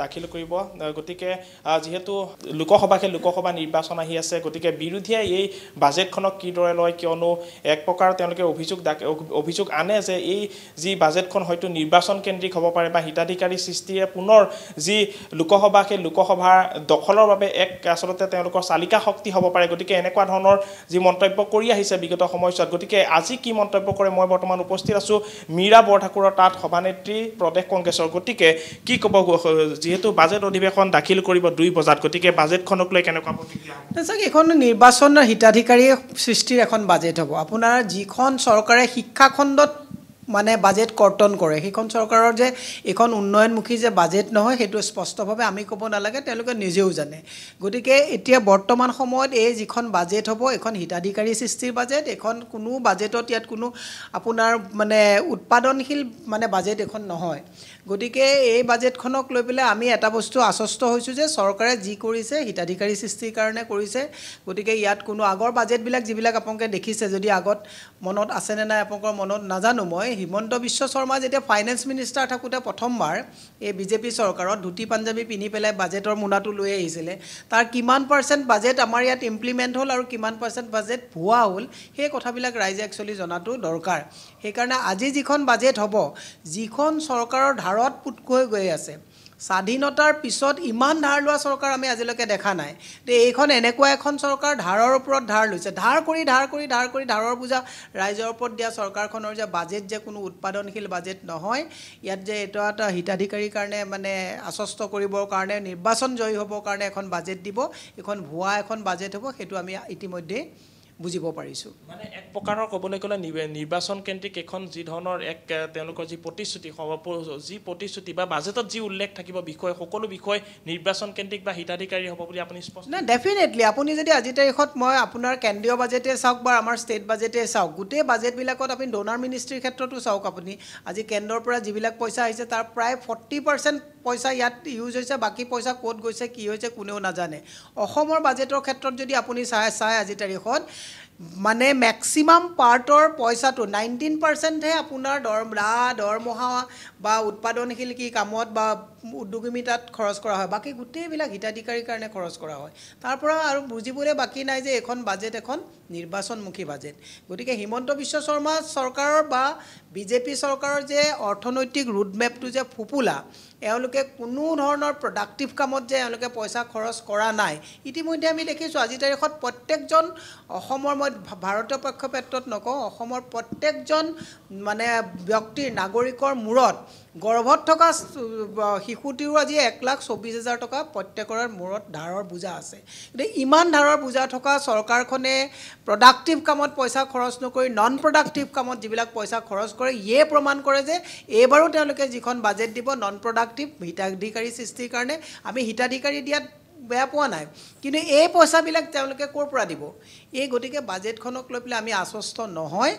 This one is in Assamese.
দাখিল কৰিব গতিকে যেহেতু লোকসভা নিৰ্বাচন আহি আছে গতিকে বিৰোধীয়ে এই বাজেটখনক কিদৰে লয় কিয়নো এক প্ৰকাৰ তেওঁলোকে অভিযোগ আনে যে এই যি বাজেটখন হয়তো নিৰ্বাচন কেন্দ্ৰিক হ'ব পাৰে বা হিতাধিকাৰী সৃষ্টিয়ে পুনৰ যি লোকসভা সেই লোকসভাৰ দখলৰ বাবে এক আচলতে তেওঁলোকৰ চালিকা শক্তি হ'ব পাৰে গতিকে এনেকুৱা ধৰণৰ যি মন্তব্য কৰি আহিছে বিগত সময়ছোৱাত গতিকে আজি কি মন্তব্য কৰে মই বৰ্তমান উপস্থিত আছো মীৰা বৰঠাকুৰৰ তাত সভানেত্ৰী প্ৰদেশ কংগ্ৰেছৰ গতিকে কি ক'ব যেহেতু বাজেট অধিৱেশন দাখিল কৰিব 2 বজাত গতিকে বাজেটখনক লৈ কেনেকুৱা প্ৰতিক্ৰিয়া হ'ব এখন নিৰ্বাচনৰ হিতাধিকাৰী সৃষ্টিৰ এখন বাজেট হ'ব আপোনাৰ যিখন চৰকাৰে শিক্ষা খণ্ডত মানে বাজেট কৰ্তন কৰে সেইখন চৰকাৰৰ যে এখন উন্নয়নমুখী যে বাজেট নহয় সেইটো স্পষ্টভাৱে আমি ক'ব নালাগে তেওঁলোকে নিজেও জানে গতিকে এতিয়া বৰ্তমান সময়ত এই যিখন বাজেট হ'ব এখন হিতাধিকাৰী সৃষ্টিৰ বাজেট এখন কোনো বাজেটত ইয়াত কোনো আপোনাৰ মানে উৎপাদনশীল মানে বাজেট এখন নহয় গতিকে এই বাজেটখনক লৈ পেলাই আমি এটা বস্তু আশ্বস্ত হৈছোঁ যে চৰকাৰে যি কৰিছে হিতাধিকাৰী সৃষ্টিৰ কাৰণে কৰিছে গতিকে ইয়াত কোনো আগৰ বাজেটবিলাক যিবিলাক আপোনালোকে দেখিছে যদি আগত মনত আছেনে নাই আপোনালোকৰ মনত নাজানো মই হিমন্ত বিশ্ব শৰ্মা যেতিয়া ফাইনেন্স মিনিষ্টাৰ থাকোঁতে প্ৰথমবাৰ এই বিজেপি চৰকাৰত ধুতি পাঞ্জাবী পিন্ধি পেলাই বাজেটৰ মোনাটো লৈ আহিছিলে তাৰ কিমান % বাজেট আমাৰ ইয়াত ইমপ্লিমেণ্ট হ'ল আৰু কিমান % বাজেট ভুৱা হ'ল সেই কথাবিলাক ৰাইজে একচুৱেলি জনাটো দৰকাৰ সেইকাৰণে আজি যিখন বাজেট হ'ব যিখন চৰকাৰৰ ধাৰত পুটকৈ গৈ আছে স্বাধীনতাৰ পিছত ইমান ধাৰ লোৱা চৰকাৰ আমি আজিলৈকে দেখা নাই তে এইখন এনেকুৱা এখন চৰকাৰ ধাৰৰ ওপৰত ধাৰ লৈছে ধাৰ কৰি ধাৰৰ বোজা ৰাইজৰ ওপৰত দিয়া চৰকাৰখনৰ যে বাজেট যে কোনো উৎপাদনশীল বাজেট নহয় ইয়াত যে এটা হিতাধিকাৰীৰ কাৰণে মানে আশ্বস্ত কৰিবৰ কাৰণে নিৰ্বাচন জয়ী হ'বৰ কাৰণে এখন বাজেট দিব এখন ভুৱা এখন বাজেট হ'ব সেইটো আমি ইতিমধ্যে বুজিব পাৰিছোঁ মানে এক প্ৰকাৰৰ ক'বলৈ গ'লে নিৰ্বাচন কেন্দ্ৰিক এখন যি ধৰণৰ এক তেওঁলোকৰ যি প্ৰতিশ্ৰুতি বা বাজেটত যি উল্লেখ থাকিব বিষয় সকলো বিষয় নিৰ্বাচন কেন্দ্ৰিক বা হিতাধিকাৰী হ'ব বুলি আপুনি স্পষ্ট না ডেফিনেটলি আপুনি যদি আজি তাৰিখত মই আপোনাৰ কেন্দ্ৰীয় বাজেটে চাওক বা আমাৰ ষ্টেট বাজেটে চাওক গোটেই বাজেটবিলাকত আপুনি ডোনাৰ মিনিষ্ট্ৰীৰ ক্ষেত্ৰতো চাওক আপুনি আজি কেন্দ্ৰৰ পৰা যিবিলাক পইচা আহিছে তাৰ প্ৰায় 40% পইচা ইয়াত ইউজ হৈছে বাকী পইচা ক'ত গৈছে কি হৈছে কোনেও নাজানে অসমৰ বাজেটৰ ক্ষেত্ৰত যদি আপুনি চাই আজি তাৰিখত মানে মেক্সিমাম পাৰ্টৰ পইচাটো 19% হে আপোনাৰ দৰমহা বা উৎপাদনশীল কি কামত বা উদ্যোগী তাত খৰচ কৰা হয় বাকী গোটেইবিলাক হিতাধিকাৰীৰ কাৰণে খৰচ কৰা হয় তাৰ পৰা আৰু বুজিবলৈ বাকী নাই যে এখন বাজেট এখন নিৰ্বাচনমুখী বাজেট গতিকে হিমন্ত বিশ্ব শৰ্মা চৰকাৰৰ বা বিজেপি চৰকাৰৰ যে অৰ্থনৈতিক ৰোডমেপটো যে ফুপুলা এওঁলোকে কোনো ধৰণৰ প্ৰডাক্টিভ কামত যে এওঁলোকে পইচা খৰচ কৰা নাই ইতিমধ্যে আমি দেখিছোঁ আজি তাৰিখত প্ৰত্যেকজন অসমৰ মই ভাৰতীয় প্ৰেক্ষাপটত নকওঁ অসমৰ প্ৰত্যেকজন মানে ব্যক্তিৰ নাগৰিকৰ মূৰত গৰ্ভত থকা শিশুটিও আজি 1,24,000 টকা প্ৰত্যেকৰে মূৰত ধাৰৰ বোজা আছে গতিকে ইমান ধাৰৰ বোজা থকা চৰকাৰখনে প্ৰডাক্টিভ কামত পইচা খৰচ নকৰি নন প্ৰডাক্টিভ কামত যিবিলাক পইচা খৰচ কৰে ইয়ে প্ৰমাণ কৰে যে এইবাৰো তেওঁলোকে যিখন বাজেট দিব নন প্ৰডাক্টিভ হিতাধিকাৰী সৃষ্টিৰ কাৰণে আমি হিতাধিকাৰী দিয়াত বেয়া পোৱা নাই কিন্তু এই পইচাবিলাক তেওঁলোকে ক'ৰ পৰা দিব এই গতিকে বাজেটখনক লৈ পেলাই আমি আশ্বস্ত নহয়